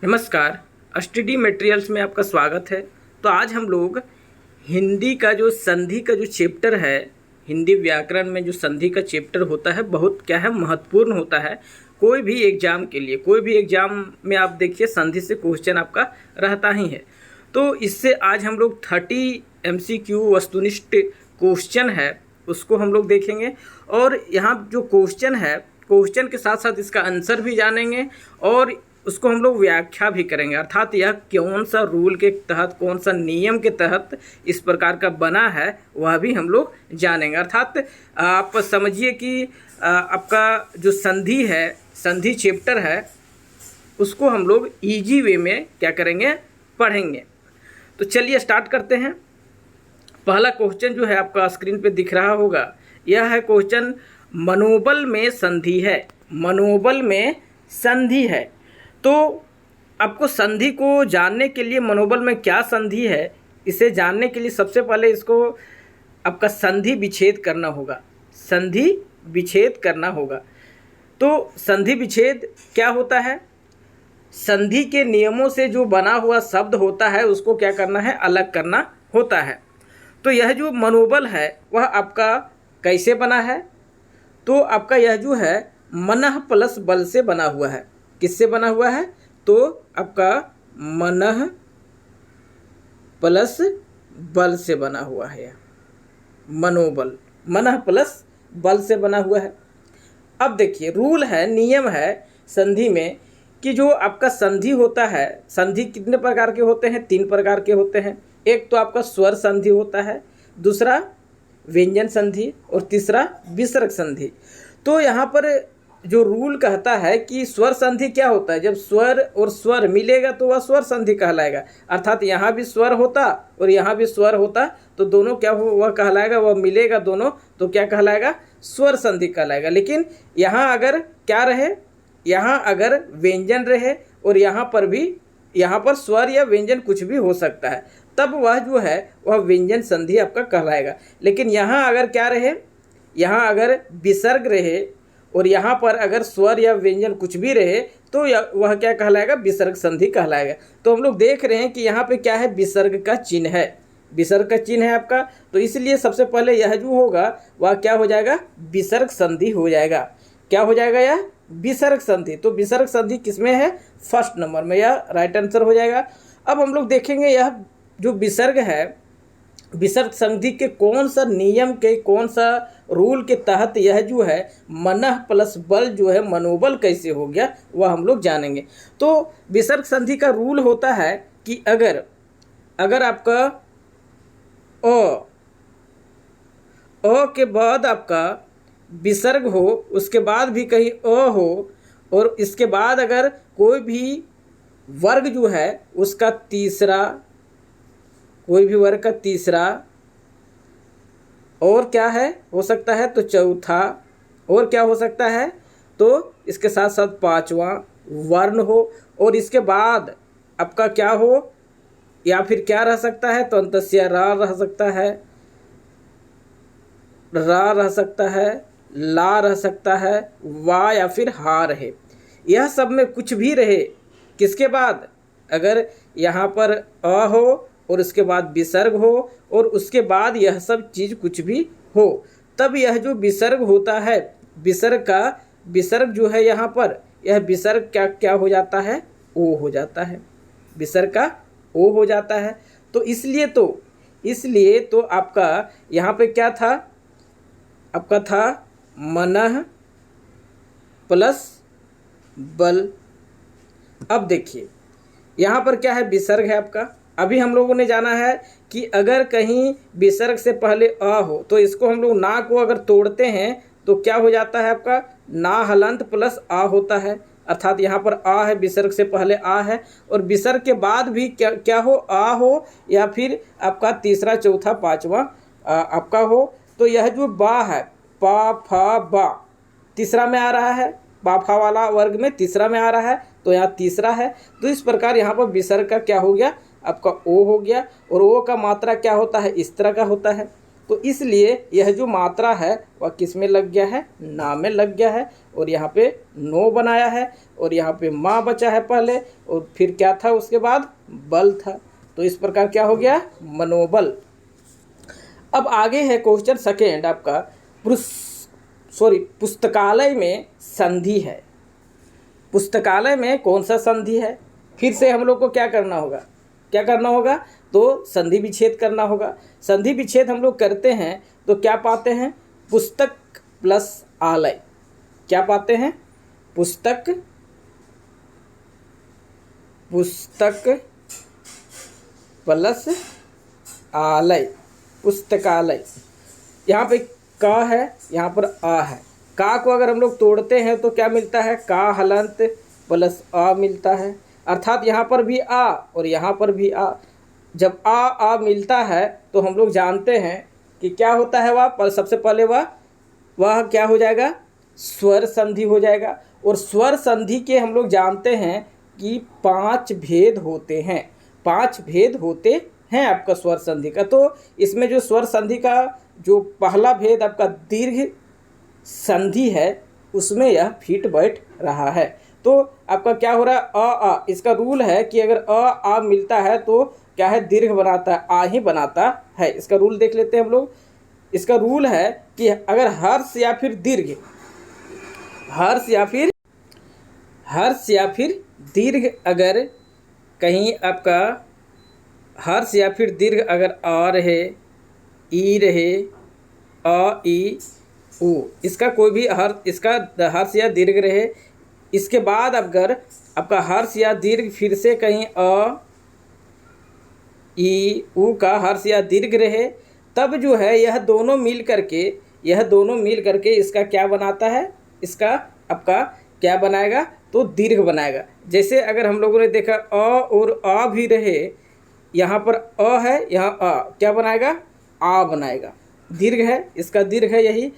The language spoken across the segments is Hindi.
नमस्कार। स्टडी मटेरियल्स में आपका स्वागत है। तो आज हम लोग हिंदी का जो संधि का जो चैप्टर है, हिंदी व्याकरण में जो संधि का चैप्टर होता है बहुत क्या है महत्वपूर्ण होता है। कोई भी एग्ज़ाम के लिए, कोई भी एग्ज़ाम में आप देखिए संधि से क्वेश्चन आपका रहता ही है। तो इससे आज हम लोग 30 MCQ वस्तुनिष्ठ क्वेश्चन है उसको हम लोग देखेंगे। और यहाँ जो क्वेश्चन है, क्वेश्चन के साथ साथ इसका आंसर भी जानेंगे और उसको हम लोग व्याख्या भी करेंगे, अर्थात यह कौन सा रूल के तहत, कौन सा नियम के तहत इस प्रकार का बना है वह भी हम लोग जानेंगे। अर्थात आप समझिए कि आपका जो संधि है, संधि चैप्टर है, उसको हम लोग इजी वे में क्या करेंगे, पढ़ेंगे। तो चलिए स्टार्ट करते हैं। पहला क्वेश्चन जो है आपका स्क्रीन पे दिख रहा होगा, यह है क्वेश्चन मनोबल में संधि है। मनोबल में संधि है तो आपको संधि को जानने के लिए, मनोबल में क्या संधि है इसे जानने के लिए सबसे पहले इसको आपका संधि विच्छेद करना होगा। संधि विच्छेद करना होगा। तो संधि विच्छेद क्या होता है? संधि के नियमों से जो बना हुआ शब्द होता है उसको क्या करना है, अलग करना होता है। तो यह जो मनोबल है वह आपका कैसे बना है? तो आपका यह जो है मनः प्लस बल से बना हुआ है। किससे बना हुआ है? तो आपका मनः प्लस बल से बना हुआ है। मनोबल मनः प्लस बल से बना हुआ है। अब देखिए रूल है, नियम है संधि में कि जो आपका संधि होता है, संधि कितने प्रकार के होते हैं? 3 प्रकार के होते हैं। एक तो आपका स्वर संधि होता है, दूसरा व्यंजन संधि और तीसरा विसर्ग संधि। तो यहाँ पर जो रूल कहता है कि स्वर संधि क्या होता है, जब स्वर और स्वर मिलेगा तो वह स्वर संधि कहलाएगा। अर्थात यहाँ भी स्वर होता और यहाँ भी स्वर होता तो दोनों क्या हो, वह कहलाएगा, वह मिलेगा दोनों तो क्या कहलाएगा, स्वर संधि कहलाएगा। लेकिन यहाँ अगर क्या रहे, यहाँ अगर व्यंजन रहे और यहाँ पर भी, यहाँ पर स्वर या व्यंजन कुछ भी हो सकता है, तब वह जो है वह व्यंजन संधि आपका कहलाएगा। लेकिन यहाँ अगर क्या रहे, यहाँ अगर विसर्ग रहे और यहाँ पर अगर स्वर या व्यंजन कुछ भी रहे तो वह क्या कहलाएगा, विसर्ग संधि कहलाएगा। तो हम लोग देख रहे हैं कि यहाँ पे क्या है, विसर्ग का चिन्ह है, विसर्ग का चिन्ह है आपका। तो इसलिए सबसे पहले यह जो होगा वह क्या हो जाएगा, विसर्ग संधि हो जाएगा। क्या हो जाएगा, यह विसर्ग संधि। तो विसर्ग संधि किसमें है, फर्स्ट नंबर में, यह राइट आंसर हो जाएगा। अब हम लोग देखेंगे यह जो विसर्ग है, विसर्ग संधि के कौन सा नियम के, कौन सा रूल के तहत यह जो है मनः प्लस बल जो है मनोबल कैसे हो गया वह हम लोग जानेंगे। तो विसर्ग संधि का रूल होता है कि अगर आपका अ के बाद आपका विसर्ग हो, उसके बाद भी कहीं अ हो और इसके बाद अगर कोई भी वर्ग जो है उसका तीसरा, कोई भी वर्ग का तीसरा और क्या है हो सकता है, तो चौथा, और क्या हो सकता है, तो इसके साथ साथ 5वां वर्ण हो और इसके बाद आपका क्या हो, या फिर क्या रह सकता है, तो अंतस्य रा रह सकता है, रा रह सकता है, ला रह सकता है, वा या फिर हा रहे। यह सब में कुछ भी रहे, किसके बाद, अगर यहाँ पर अ हो और उसके बाद विसर्ग हो और उसके बाद यह सब चीज़ कुछ भी हो, तब यह जो विसर्ग होता है, विसर्ग जो है यहाँ पर, यह विसर्ग क्या हो जाता है, ओ हो जाता है, विसर्ग का ओ हो जाता है। तो इसलिए तो आपका यहाँ पे क्या था, आपका था मनः प्लस बल। अब देखिए यहाँ पर क्या है, विसर्ग है आपका। अभी हम लोगों ने जाना है कि अगर कहीं विसर्ग से पहले अ हो तो इसको हम लोग ना को अगर तोड़ते हैं तो क्या हो जाता है, आपका ना हलंत प्लस आ होता है। अर्थात यहाँ पर आ है, विसर्ग से पहले आ है और विसर्ग के बाद भी क्या हो, आ हो या फिर आपका तीसरा, चौथा, 5वां आपका हो। तो यह जो बा है, पा फा बा, तीसरा में आ रहा है, बाफा वाला वर्ग में तीसरा में आ रहा है, तो यहाँ तीसरा है। तो इस प्रकार यहाँ पर विसर्ग का क्या हो गया, आपका ओ हो गया। और ओ का मात्रा क्या होता है, इस तरह का होता है। तो इसलिए यह जो मात्रा है वह किस में लग गया है, ना में लग गया है, और यहाँ पे नो बनाया है, और यहाँ पे माँ बचा है पहले, और फिर क्या था उसके बाद, बल था। तो इस प्रकार क्या हो गया, मनोबल। अब आगे है क्वेश्चन सेकेंड आपका, पुस्तकालय में संधि है। पुस्तकालय में कौन सा संधि है, फिर से हम लोग को क्या करना होगा, क्या करना होगा, तो संधि विच्छेद करना होगा। संधि विच्छेद हम लोग करते हैं तो क्या पाते हैं, पुस्तक प्लस आलय। क्या पाते हैं, पुस्तक प्लस आलय, पुस्तकालय। यहाँ पे का है, यहाँ पर आ है। का को अगर हम लोग तोड़ते हैं तो क्या मिलता है, का हलंत प्लस आ मिलता है, अर्थात यहाँ पर भी आ और यहाँ पर भी आ। जब आ मिलता है तो हम लोग जानते हैं कि क्या होता है, वह पर सबसे पहले वह क्या हो जाएगा, स्वर संधि हो जाएगा। और स्वर संधि के हम लोग जानते हैं कि 5 भेद होते हैं, 5 भेद होते हैं आपका स्वर संधि का। तो इसमें जो स्वर संधि का जो पहला भेद आपका दीर्घ संधि है, उसमें यह फिट बैठ रहा है। तो आपका क्या हो रहा है, आ। इसका रूल है कि अगर आ मिलता है तो क्या है, दीर्घ बनाता है, आ ही बनाता है। इसका रूल देख लेते हैं हम लोग। इसका रूल है कि अगर हर्ष या फिर दीर्घ, हर्ष या फिर दीर्घ अगर कहीं आपका हर्ष या फिर दीर्घ अगर आ रहे, ई रहे, अ ई ऊ, इसका कोई भी इसका हर्ष या दीर्घ रहे, इसके बाद अगर आपका हर्ष या दीर्घ फिर से कहीं अ ई ऊ का हर्ष या दीर्घ रहे, तब जो है यह दोनों मिल करके इसका क्या बनाता है, इसका आपका क्या बनाएगा, तो दीर्घ बनाएगा। जैसे अगर हम लोगों ने देखा अ और आ भी रहे, यहाँ पर अ है, यहाँ आ, क्या बनाएगा, आ बनाएगा, दीर्घ है, इसका दीर्घ है यही।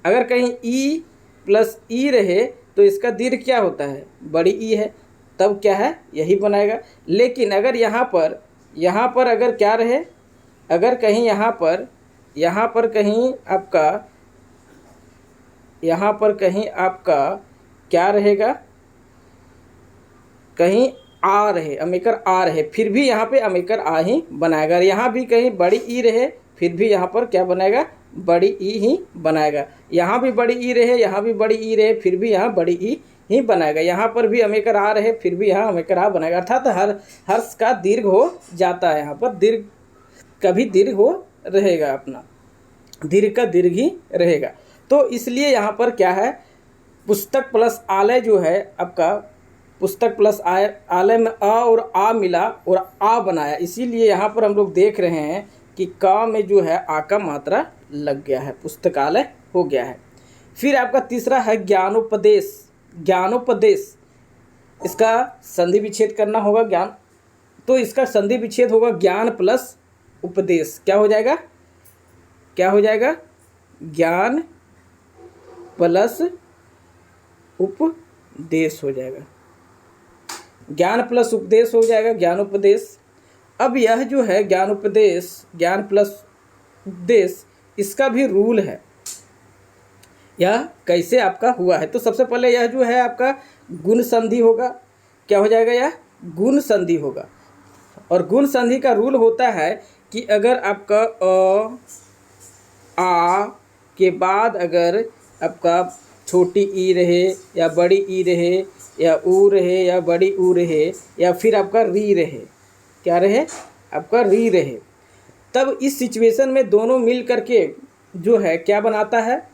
अगर कहीं ई प्लस ई रहे तो इसका दीर्घ क्या होता है, बड़ी ई है, तब क्या है, यही बनाएगा। लेकिन अगर यहाँ पर अगर क्या रहे, अगर कहीं यहाँ पर कहीं आपका क्या रहेगा, कहीं आ रहे, अमेकर आ रहे, फिर भी यहाँ पे अमेकर आ ही बनाएगा। यहाँ भी कहीं बड़ी ई रहे, फिर भी यहाँ पर क्या बनाएगा, बड़ी ई ही बनाएगा। यहाँ भी बड़ी ई रहे, यहाँ भी बड़ी ई रहे, फिर भी यहाँ बड़ी ई ही बनाएगा। यहाँ पर भी अमेकर आ रहे, फिर भी यहाँ अमेकर आ बनाएगा। अर्थात हर्ष का दीर्घ हो जाता है, यहाँ पर दीर्घ कभी दीर्घ हो रहेगा, अपना दीर्घ का दीर्घ ही रहेगा। तो इसलिए यहाँ पर क्या है, पुस्तक प्लस आलय जो है आपका, पुस्तक प्लस आलय में अ और आ मिला और आ बनाया, इसीलिए यहाँ पर हम लोग देख रहे हैं कि का में जो है आ का मात्रा लग गया है, पुस्तकालय हो गया है। फिर आपका तीसरा है ज्ञानोपदेश। ज्ञानोपदेश, इसका संधि विच्छेद करना होगा, ज्ञान, तो इसका संधि विच्छेद होगा ज्ञान प्लस उपदेश। क्या हो जाएगा, ज्ञान प्लस उपदेश हो जाएगा, ज्ञान प्लस उपदेश हो जाएगा, ज्ञानोपदेश। अब यह जो है ज्ञानोपदेश, ज्ञान प्लस उपदेश, इसका भी रूल है, यह कैसे आपका हुआ है। तो सबसे पहले यह जो है आपका गुण संधि होगा। क्या हो जाएगा, यह गुण संधि होगा। और गुण संधि का रूल होता है कि अगर आपका आ के बाद अगर आपका छोटी ई रहे या बड़ी ई रहे या ऊ रहे या बड़ी ऊ रहे या फिर आपका री रहे, क्या रहे, आपका री रहे, तब इस सिचुएशन में दोनों मिल करके जो है क्या बनाता है,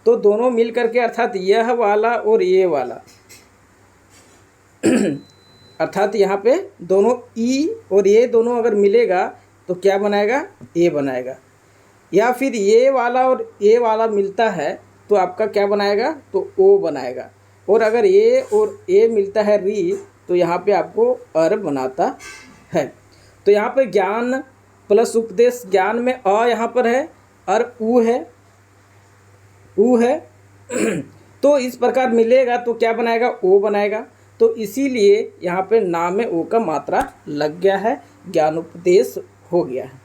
तो दोनों मिल करके अर्थात यह वाला और ये वाला अर्थात यहाँ पे दोनों ई और ये दोनों अगर मिलेगा तो क्या बनाएगा, ए बनाएगा। या फिर ये वाला और ये वाला मिलता है तो आपका क्या बनाएगा, तो ओ बनाएगा। और अगर ये और ए मिलता है री, तो यहाँ पे आपको अर बनाता है। तो यहाँ पे ज्ञान प्लस उपदेश, ज्ञान में अ यहाँ पर है, अर ऊ है तो इस प्रकार मिलेगा तो क्या बनाएगा, ओ बनाएगा। तो इसीलिए यहाँ पे नाम में ओ का मात्रा लग गया है, ज्ञानोपदेश हो गया है।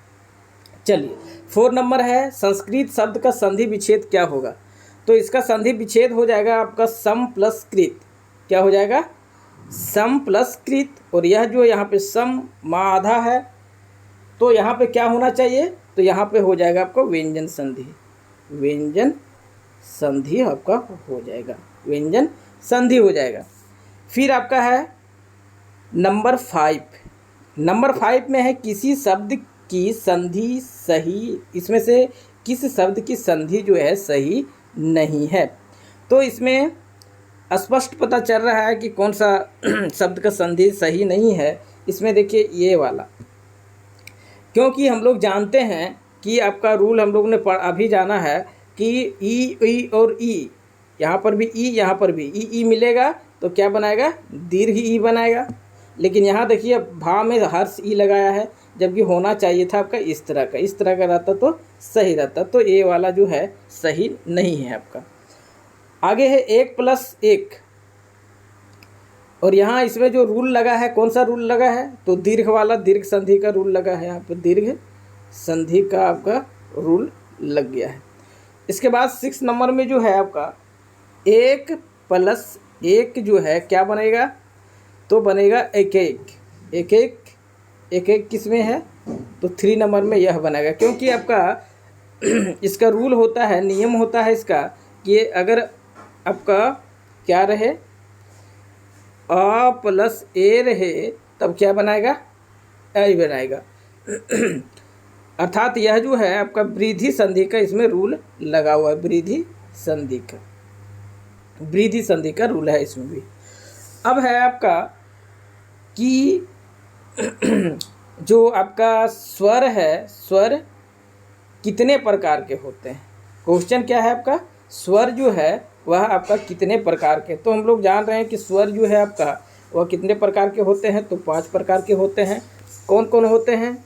चलिए 4 नंबर है, संस्कृत शब्द का संधि विच्छेद क्या होगा? तो इसका संधि विच्छेद हो जाएगा आपका सम प्लस कृत। क्या हो जाएगा? सम प्लस कृत। और यह जो यहाँ पे सम माँ आधा है, तो यहाँ पे क्या होना चाहिए? तो यहाँ पे हो जाएगा आपका व्यंजन संधि। व्यंजन संधि आपका हो जाएगा, व्यंजन संधि हो जाएगा। फिर आपका है नंबर 5। नंबर 5 में है किसी शब्द की संधि सही, इसमें से किस शब्द की संधि जो है सही नहीं है। तो इसमें स्पष्ट पता चल रहा है कि कौन सा शब्द का संधि सही नहीं है। इसमें देखिए ये वाला, क्योंकि हम लोग जानते हैं कि आपका रूल हम लोग ने अभी जाना है कि ई और ई, यहाँ पर भी ई, यहाँ पर भी ई मिलेगा तो क्या बनाएगा? दीर्घ ई बनाएगा। लेकिन यहाँ देखिए भा में हर्ष ई लगाया है, जबकि होना चाहिए था आपका इस तरह का। इस तरह का रहता तो सही रहता। तो ये वाला जो है सही नहीं है आपका। आगे है 1 + 1, और यहाँ इसमें जो रूल लगा है, कौन सा रूल लगा है? तो दीर्घ वाला, दीर्घ संधि का रूल लगा है। यहाँ पर दीर्घ संधि का आपका रूल लग गया है। इसके बाद 6 नंबर में जो है आपका 1 + 1 जो है क्या बनेगा? तो बनेगा 1-1। 1-1 किस में है? तो 3 नंबर में यह बनेगा, क्योंकि आपका इसका रूल होता है, नियम होता है इसका कि अगर आपका क्या रहे, a + a रहे, तब क्या बनाएगा? ए बनाएगा। अर्थात यह जो है आपका वृद्धि संधि का इसमें रूल लगा हुआ है। वृद्धि संधि का रूल है इसमें भी। अब है आपका कि जो आपका स्वर है, स्वर कितने प्रकार के होते हैं? क्वेश्चन क्या है आपका? स्वर जो है वह आपका कितने प्रकार के? तो हम लोग जान रहे हैं कि स्वर जो है आपका वह कितने प्रकार के होते हैं? तो 5 प्रकार के होते हैं। कौन कौन होते हैं?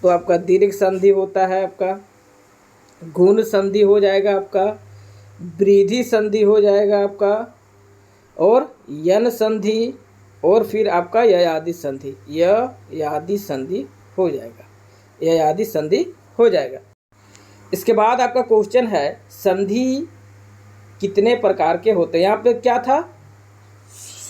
तो आपका दीर्घ संधि होता है, आपका गुण संधि हो जाएगा, आपका वृद्धि संधि हो जाएगा आपका, और यन संधि, और फिर आपका ययादि संधि। ययादि संधि हो जाएगा, ययादि संधि हो जाएगा। इसके बाद आपका क्वेश्चन है संधि कितने प्रकार के होते हैं? यहाँ पे क्या था?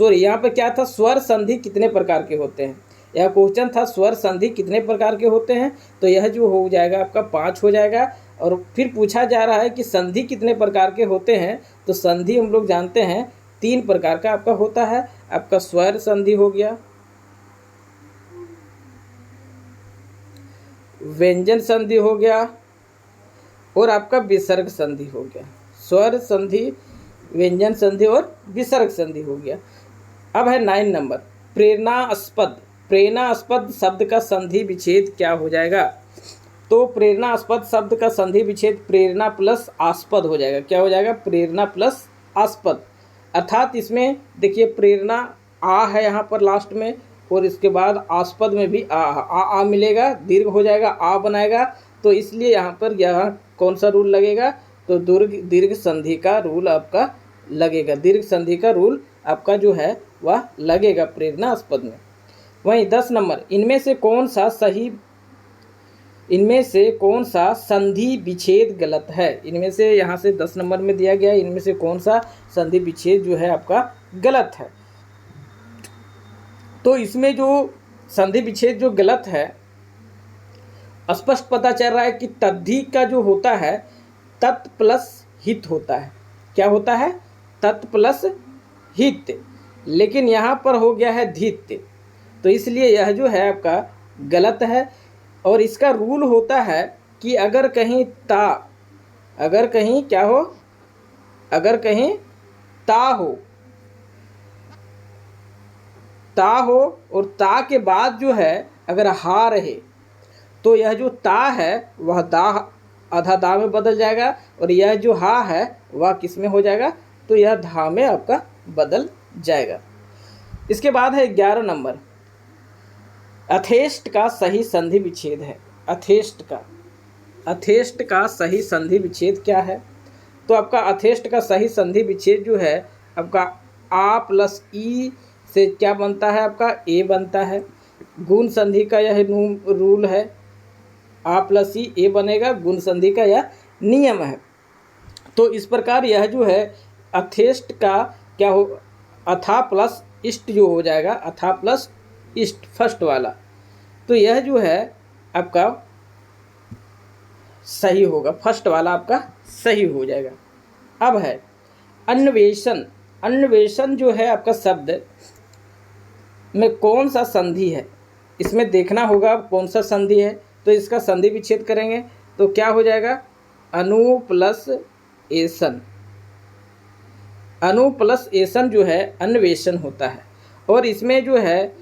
यहाँ पे क्या था? स्वर संधि कितने प्रकार के होते हैं? यह क्वेश्चन था स्वर संधि कितने प्रकार के होते हैं। तो यह जो हो जाएगा आपका 5 हो जाएगा। और फिर पूछा जा रहा है कि संधि कितने प्रकार के होते हैं। तो संधि हम लोग जानते हैं 3 प्रकार का आपका होता है। आपका स्वर संधि हो गया, व्यंजन संधि हो गया, और आपका विसर्ग संधि हो गया। स्वर संधि, व्यंजन संधि और विसर्ग संधि हो गया। अब है 9 नंबर, प्रेरणास्पद। प्रेरणास्पद शब्द का संधि विच्छेद क्या हो जाएगा? तो प्रेरणास्पद शब्द का संधि विच्छेद प्रेरणा प्लस आस्पद हो जाएगा। क्या हो जाएगा? प्रेरणा प्लस आस्पद। अर्थात इसमें देखिए प्रेरणा आ है यहाँ पर लास्ट में, और इसके बाद आस्पद में भी आ मिलेगा, दीर्घ हो जाएगा, आ बनाएगा। तो इसलिए यहाँ पर कौन सा रूल लगेगा? तो दीर्घ संधि का रूल आपका लगेगा। दीर्घ संधि का रूल आपका जो है वह लगेगा प्रेरणास्पद में। वहीं 10 नंबर, इनमें से कौन सा संधि विच्छेद गलत है? इनमें से यहाँ से 10 नंबर में दिया गया है, इनमें से कौन सा संधि विच्छेद जो है आपका गलत है? तो इसमें जो संधि विच्छेद जो गलत है, स्पष्ट पता चल रहा है कि तद्धि का जो होता है तत् प्लस हित होता है। क्या होता है? तत् प्लस हित, लेकिन यहाँ पर हो गया है धित। तो इसलिए यह जो है आपका गलत है। और इसका रूल होता है कि अगर कहीं क्या हो, अगर कहीं ता हो और ता के बाद जो है अगर हा रहे, तो यह जो ता है वह दा आधा दा में बदल जाएगा, और यह जो हा है वह किस में हो जाएगा? तो यह धा में आपका बदल जाएगा। इसके बाद है 11 नंबर, अथेष्ट का सही संधि विच्छेद है। अथेष्ट का सही संधि विच्छेद क्या है? तो आपका अथेष्ट का सही संधि विच्छेद जो है आपका आ प्लस ई से क्या बनता है? आपका ए बनता है। गुण संधि का यह रूल है। आ प्लस ई ए बनेगा, गुण संधि का यह नियम है। तो इस प्रकार यह जो है अथेस्ट का क्या हो, अथा प्लस इष्ट जो हो जाएगा, अथा प्लस इष्ट फर्स्ट वाला, तो यह जो है आपका सही होगा, फर्स्ट वाला आपका सही हो जाएगा। अब है अन्वेषण। अन्वेषण जो है आपका शब्द में कौन सा संधि है, इसमें देखना होगा कौन सा संधि है। तो इसका संधि विच्छेद करेंगे तो क्या हो जाएगा, अनु प्लस एसन। अनु प्लस एसन जो है अन्वेषण होता है। और इसमें जो है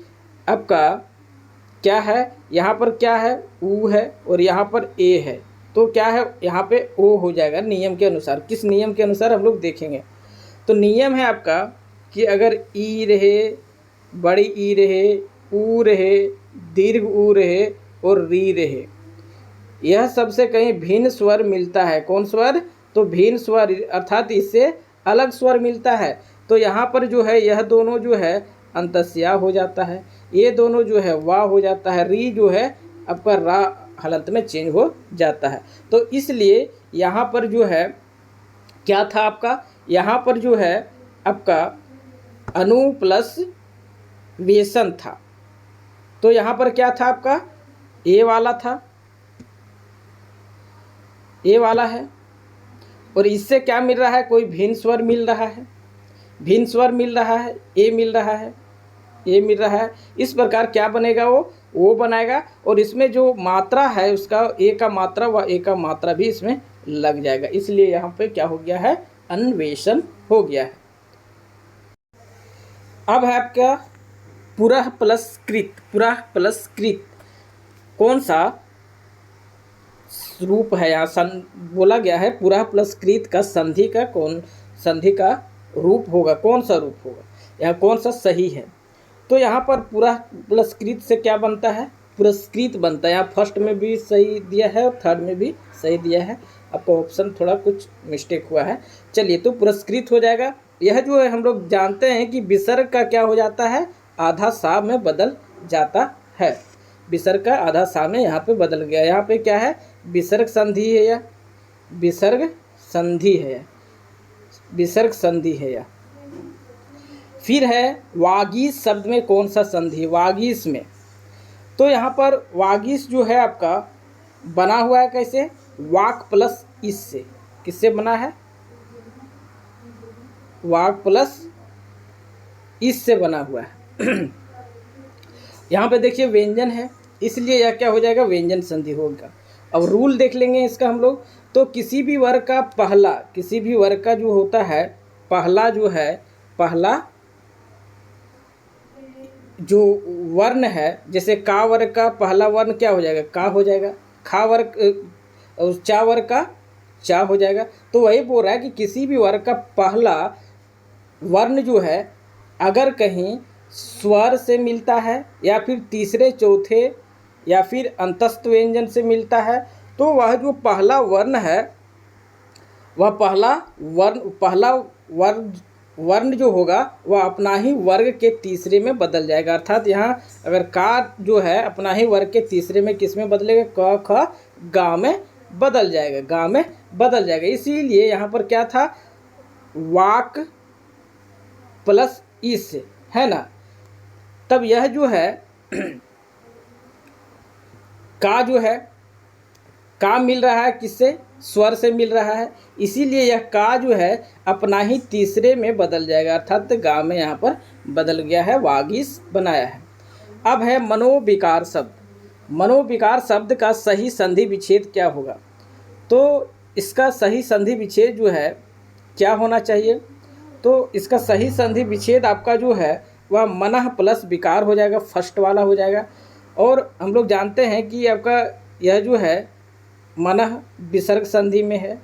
आपका क्या है, यहाँ पर क्या है, ऊ है और यहाँ पर ए है, तो क्या है यहाँ पे ओ हो जाएगा नियम के अनुसार। किस नियम के अनुसार हम लोग देखेंगे। तो नियम है आपका कि अगर ई रहे, बड़ी ई रहे, ऊ रहे, दीर्घ ऊ रहे और री रहे, यह सबसे कहीं भिन्न स्वर मिलता है। कौन स्वर, तो भिन्न स्वर अर्थात इससे अलग स्वर मिलता है। तो यहाँ पर जो है यह दोनों जो है अंतस्या हो जाता है, ये दोनों जो है वाह हो जाता है, री जो है आपका रा हलंत में चेंज हो जाता है। तो इसलिए यहाँ पर जो है क्या था आपका, यहाँ पर जो है आपका अनु प्लस वेसन था। तो यहाँ पर क्या था आपका, ए वाला था, ए वाला है, और इससे क्या मिल रहा है, कोई भिन्न स्वर मिल रहा है, भिन्न स्वर मिल रहा है, ए मिल रहा है, ए मिल रहा है। इस प्रकार क्या बनेगा, वो बनाएगा। और इसमें जो मात्रा है उसका ए का मात्रा व ए का मात्रा भी इसमें लग जाएगा, इसलिए यहाँ पे क्या हो गया है, अन्वेषण हो गया है। अब है आपका पुरः प्लस कृत। पुरः प्लस कृत कौन सा रूप है, यहाँ बोला गया है पुरः प्लस कृत का संधि का कौन, संधि का रूप होगा, कौन सा रूप होगा, यहाँ कौन सा सही है। तो यहाँ पर पुरः प्लस कृत से क्या बनता है, पुरस्कृत बनता है। यहाँ फर्स्ट में भी सही दिया है और थर्ड में भी सही दिया है, आपका ऑप्शन थोड़ा कुछ मिस्टेक हुआ है। चलिए, तो पुरस्कृत हो जाएगा। यह जो है हम लोग जानते हैं कि विसर्ग का क्या हो जाता है, आधा सा में बदल जाता है। विसर्ग का आधा सा में यहाँ पे बदल गया। यहाँ पे क्या है, विसर्ग संधि है या विसर्ग संधि है, विसर्ग संधि है या। फिर है वागीश शब्द में कौन सा संधि, वागीश में। तो यहाँ पर वागीश जो है आपका बना हुआ है कैसे, वाक प्लस इस से, किससे बना है, वाक प्लस इस से बना हुआ है। यहाँ पे देखिए व्यंजन है, इसलिए यह क्या हो जाएगा, व्यंजन संधि होगा। अब रूल देख लेंगे इसका हम लोग। तो किसी भी वर्ग का पहला, किसी भी वर्ग का जो होता है पहला जो है, पहला जो वर्ण है, जैसे का वर्ग का पहला वर्ण क्या हो जाएगा, का हो जाएगा, खा वर्ग और चा वर्ग का चा हो जाएगा। तो वही बोल रहा है कि किसी भी वर्ग का पहला वर्ण जो है अगर कहीं स्वर से मिलता है या फिर तीसरे चौथे या फिर अंतस्थ व्यंजन से मिलता है, तो वह जो पहला वर्ण है, वह पहला वर्ण जो होगा वह अपना ही वर्ग के तीसरे में बदल जाएगा। अर्थात यहाँ अगर का जो है अपना ही वर्ग के तीसरे में किस में बदलेगा, क ख गा में बदल जाएगा, गा में बदल जाएगा। इसीलिए यहाँ पर क्या था, वाक प्लस इस, है ना। तब यह जो है का जो है, का मिल रहा है किससे, स्वर से मिल रहा है, इसीलिए यह का जो है अपना ही तीसरे में बदल जाएगा, अर्थात गा में यहाँ पर बदल गया है, वागीश बनाया है। अब है मनोविकार शब्द। मनोविकार शब्द का सही संधि विच्छेद क्या होगा। तो इसका सही संधि विच्छेद जो है क्या होना चाहिए, तो इसका सही संधि विच्छेद आपका जो है वह मनः प्लस विकार हो जाएगा, फर्स्ट वाला हो जाएगा। और हम लोग जानते हैं कि आपका यह जो है मनः विसर्ग संधि में है,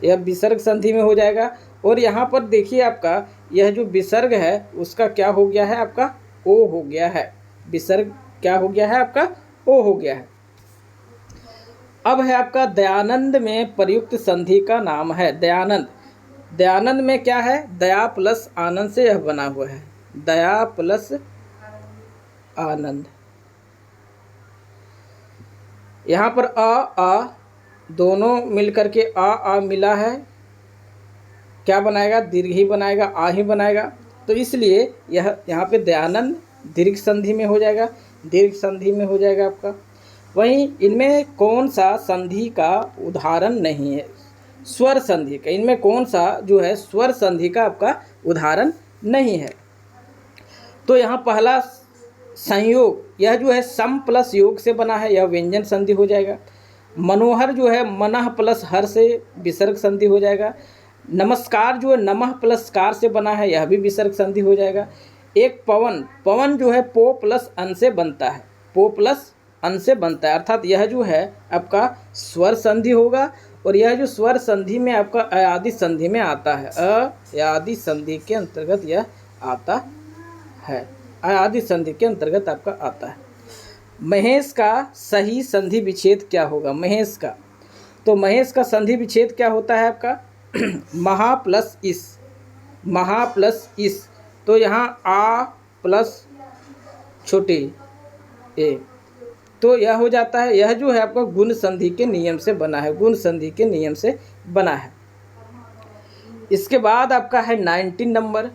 यह विसर्ग संधि में हो जाएगा। और यहाँ पर देखिए आपका यह जो विसर्ग है उसका क्या हो गया है, आपका ओ हो गया है, विसर्ग क्या हो गया है आपका, ओ हो गया है। अब है आपका दयानंद में प्रयुक्त संधि का नाम है, दयानंद। दयानंद में क्या है, दया प्लस आनंद से यह बना हुआ है, दया प्लस आनंद। यहाँ पर आ दोनों मिल करके आ मिला है, क्या बनाएगा, दीर्घ ही बनाएगा, आ ही बनाएगा। तो इसलिए यह यहाँ पे दयानंद दीर्घ संधि में हो जाएगा, दीर्घ संधि में हो जाएगा आपका। वहीं इनमें कौन सा संधि का उदाहरण नहीं है, स्वर संधि का, इनमें कौन सा जो है स्वर संधि का आपका उदाहरण नहीं है। तो यहाँ पहला संयोग, यह जो है सम प्लस योग से बना है, यह व्यंजन संधि हो जाएगा। मनोहर जो है मनः प्लस हर से विसर्ग संधि हो जाएगा। नमस्कार जो है नमः प्लस कार से बना है, यह भी विसर्ग संधि हो जाएगा। एक पवन, पवन जो है पो प्लस अन से बनता है, पो प्लस अन से बनता है, अर्थात यह जो है आपका स्वर संधि होगा। और यह जो स्वर संधि में आपका अयादि संधि में आता है, अयादि संधि के अंतर्गत यह आता है, अयादि संधि के अंतर्गत आपका आता है। महेश का सही संधि विच्छेद क्या होगा, महेश का, तो महेश का संधि विच्छेद क्या होता है आपका महा प्लस इस, महा प्लस इस, तो यहाँ आ प्लस छोटे ए, तो यह हो जाता है, यह जो है आपका गुण संधि के नियम से बना है, गुण संधि के नियम से बना है। इसके बाद आपका है 19 नंबर,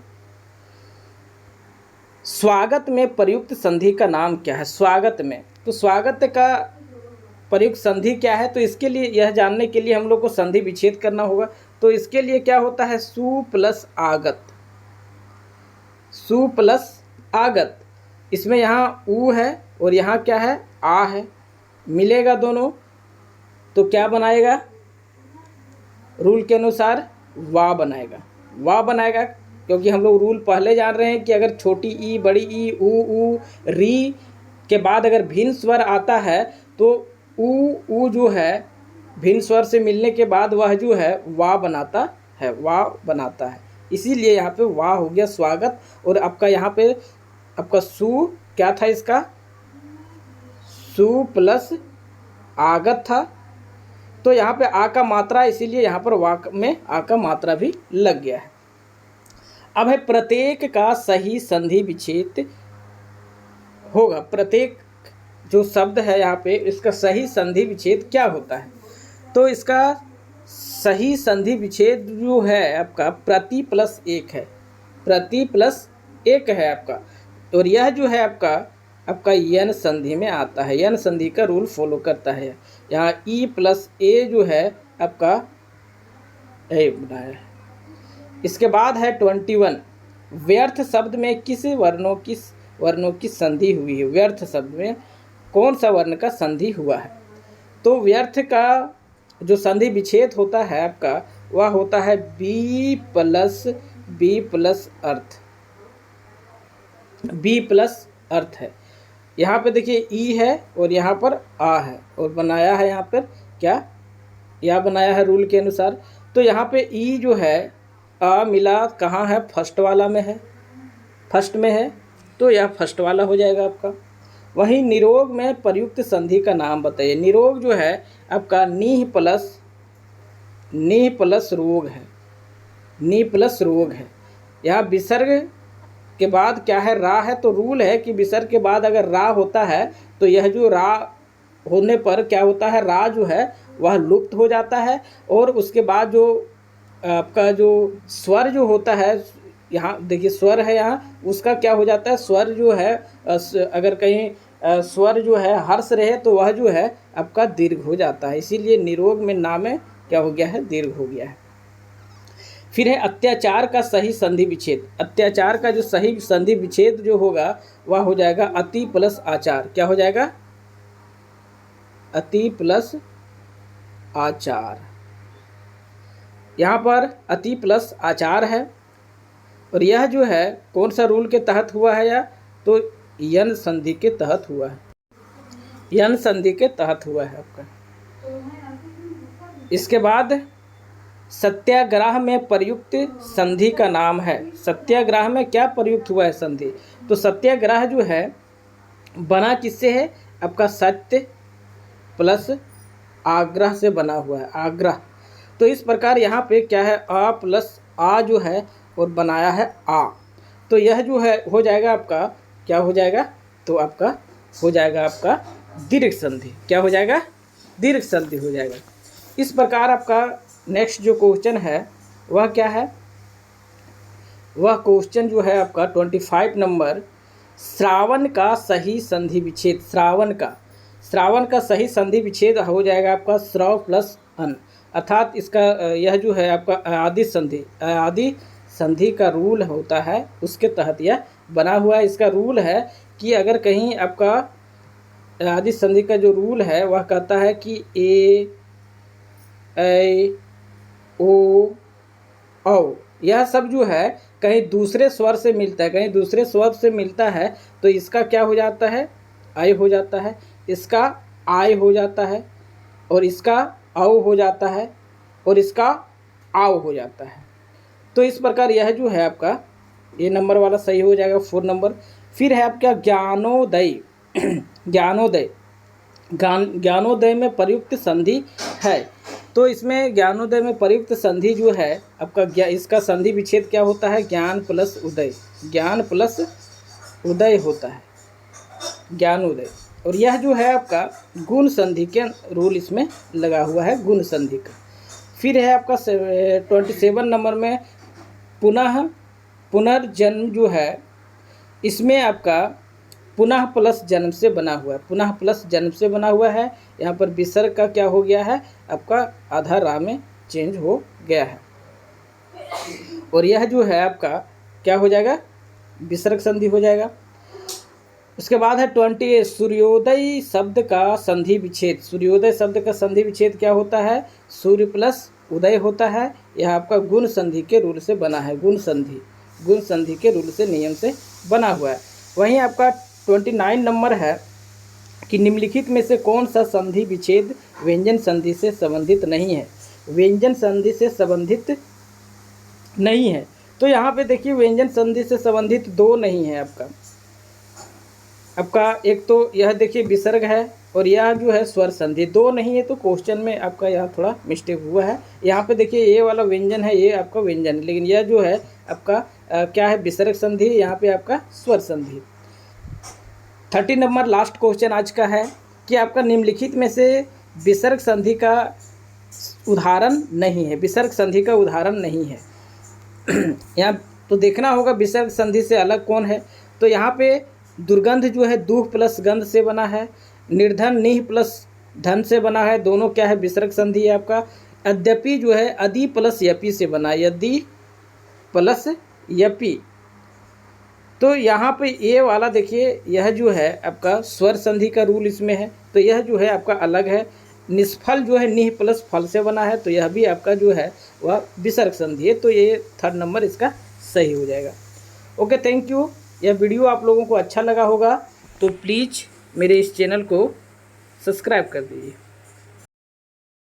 स्वागत में प्रयुक्त संधि का नाम क्या है, स्वागत में, तो स्वागत का प्रयुक्त संधि क्या है, तो इसके लिए यह जानने के लिए हम लोग को संधि विच्छेद करना होगा। तो इसके लिए क्या होता है, सु प्लस आगत, सु प्लस आगत, इसमें यहाँ ऊ है और यहाँ क्या है आ है, मिलेगा दोनों तो क्या बनाएगा, रूल के अनुसार वा बनाएगा, वा बनाएगा, क्योंकि हम लोग रूल पहले जान रहे हैं कि अगर छोटी ई बड़ी ई ऊ री के बाद अगर भिन्न स्वर आता है तो ऊ जो है भिन्न स्वर से मिलने के बाद वह जो है वा बनाता है, वा बनाता है, इसीलिए यहाँ पे वा हो गया स्वागत। और आपका यहाँ पे आपका सु क्या था, इसका सु प्लस आगत था, तो यहाँ पे आ का मात्रा, इसीलिए यहाँ पर वा में आ का मात्रा भी लग गया है। अब है प्रत्येक का सही संधि विच्छेद होगा, प्रत्येक जो शब्द है यहाँ पे इसका सही संधि विच्छेद क्या होता है, तो इसका सही संधि विच्छेद जो है आपका प्रति प्लस एक है, प्रति प्लस एक है आपका, और यह जो है आपका यन संधि में आता है, यन संधि का रूल फॉलो करता है। यहाँ ई प्लस ए जो है आपका ए बनाया है। इसके बाद है 21, व्यर्थ शब्द में किस वर्णों की संधि हुई है, व्यर्थ शब्द में कौन सा वर्ण का संधि हुआ है, तो व्यर्थ का जो संधि विच्छेद होता है आपका वह होता है बी प्लस अर्थ, बी प्लस अर्थ है। यहाँ पे देखिए ई है और यहाँ पर आ है और बनाया है यहाँ पर क्या, यह बनाया है रूल के अनुसार। तो यहाँ पे ई जो है आ मिला कहाँ है, फर्स्ट वाला में है, फर्स्ट में है, तो यह फर्स्ट वाला हो जाएगा आपका। वहीं निरोग में प्रयुक्त संधि का नाम बताइए, निरोग जो है आपका नीह प्लस रोग है, नी प्लस रोग है। यहाँ विसर्ग के बाद क्या है, रा है, तो रूल है कि विसर्ग के बाद अगर रा होता है तो यह जो रा होने पर क्या होता है, रा जो है वह लुप्त हो जाता है, और उसके बाद जो आपका जो स्वर जो होता है, यहाँ देखिए स्वर है, यहाँ उसका क्या हो जाता है, स्वर जो है अगर कहीं स्वर जो है हर्ष रहे तो वह जो है आपका दीर्घ हो जाता है, इसीलिए निरोग में ना में क्या हो गया है, दीर्घ हो गया है। फिर है अत्याचार का सही संधि विच्छेद, अत्याचार का जो सही संधि विच्छेद जो होगा वह हो जाएगा अति प्लस आचार, क्या हो जाएगा, अति प्लस आचार। यहाँ पर अति प्लस आचार है, और यह जो है कौन सा रूल के तहत हुआ है, या तो यन संधि के तहत हुआ है, यन संधि के तहत हुआ है आपका। इसके बाद सत्याग्रह में प्रयुक्त संधि का नाम है, सत्याग्रह में क्या प्रयुक्त हुआ है संधि, तो सत्याग्रह जो है बना किससे है, आपका सत्य प्लस आग्रह से बना हुआ है, आग्रह। तो इस प्रकार यहाँ पे क्या है, आ प्लस आ जो है और बनाया है आ, तो यह जो है हो जाएगा आपका क्या हो जाएगा, तो आपका हो जाएगा आपका दीर्घ संधि, क्या हो जाएगा, दीर्घ संधि हो जाएगा। इस प्रकार आपका नेक्स्ट जो क्वेश्चन है वह क्या है, वह क्वेश्चन जो है आपका 25 नंबर, श्रावण का सही संधि विच्छेद। श्रावण का सही संधि विच्छेद हो जाएगा आपका श्रव प्लस अन, अर्थात इसका यह जो है आपका आदि संधि का रूल होता है, उसके तहत यह बना हुआ है। इसका रूल है कि अगर कहीं आपका आदि संधि का जो रूल है वह कहता है कि ए ऐ ओ औ, यह सब जो है कहीं दूसरे स्वर से मिलता है, कहीं दूसरे स्वर से मिलता है तो इसका क्या हो जाता है, आय हो जाता है, इसका आय हो जाता है, और इसका औ हो जाता है, और इसका आव हो जाता है। तो इस प्रकार यह जो है आपका ये नंबर वाला सही हो जाएगा 4 नंबर। फिर है आपका ज्ञानोदय। ज्ञानोदय में प्रयुक्त संधि है, तो इसमें ज्ञानोदय में प्रयुक्त संधि जो है आपका इसका संधि विच्छेद क्या होता है, ज्ञान प्लस उदय, ज्ञान प्लस उदय होता है, ज्ञानोदय। और यह जो है आपका गुण संधि के रूल इसमें लगा हुआ है, गुण संधि का। फिर है आपका 27 नंबर में पुनर्जन्म जो है, इसमें आपका पुनः प्लस जन्म से बना हुआ है, पुनः प्लस जन्म से बना हुआ है। यहाँ पर विसर्ग का क्या हो गया है आपका आधा रा में चेंज हो गया है, और यह जो है आपका क्या हो जाएगा, विसर्ग संधि हो जाएगा। उसके बाद है 28 सूर्योदय शब्द का संधि विच्छेद। सूर्योदय शब्द का संधि विच्छेद क्या होता है, सूर्य प्लस उदय होता है। यह आपका गुण संधि के रूल से बना है, गुण संधि के रूल से नियम से बना हुआ है। वहीं आपका 29 नंबर है कि निम्नलिखित में से कौन सा संधि विच्छेद व्यंजन संधि से संबंधित नहीं है, व्यंजन संधि से संबंधित नहीं है। तो यहाँ पे देखिए व्यंजन संधि से संबंधित 2 नहीं है आपका एक तो यह देखिए विसर्ग है, और यह जो है स्वर संधि, 2 नहीं है। तो क्वेश्चन में आपका यहाँ थोड़ा मिस्टेक हुआ है। यहाँ पे देखिए ये वाला व्यंजन है, ये आपका व्यंजन है, लेकिन यह जो है आपका क्या है, विसर्ग संधि, यहाँ पे आपका स्वर संधि। 30 नंबर लास्ट क्वेश्चन आज का है कि आपका निम्नलिखित में से विसर्ग संधि का उदाहरण नहीं है, विसर्ग संधि का उदाहरण नहीं है। यहाँ तो देखना होगा विसर्ग संधि से अलग कौन है। तो यहाँ पे दुर्गंध जो है दूह प्लस गंध से बना है, निर्धन निह प्लस धन से बना है, दोनों क्या है, विसर्ग संधि है आपका। यद्यपि जो है अदि प्लस यपि से बना है, यदि प्लस यपि। तो यहाँ पे ये वाला देखिए यह जो है आपका स्वर संधि का रूल इसमें है, तो यह जो है आपका अलग है। निष्फल जो है निह प्लस फल से बना है, तो यह भी आपका जो है वह विसर्ग संधि है। तो ये 3rd नंबर इसका सही हो जाएगा। Okay, thank you. यह वीडियो आप लोगों को अच्छा लगा होगा तो प्लीज़ मेरे इस चैनल को सब्सक्राइब कर दीजिए।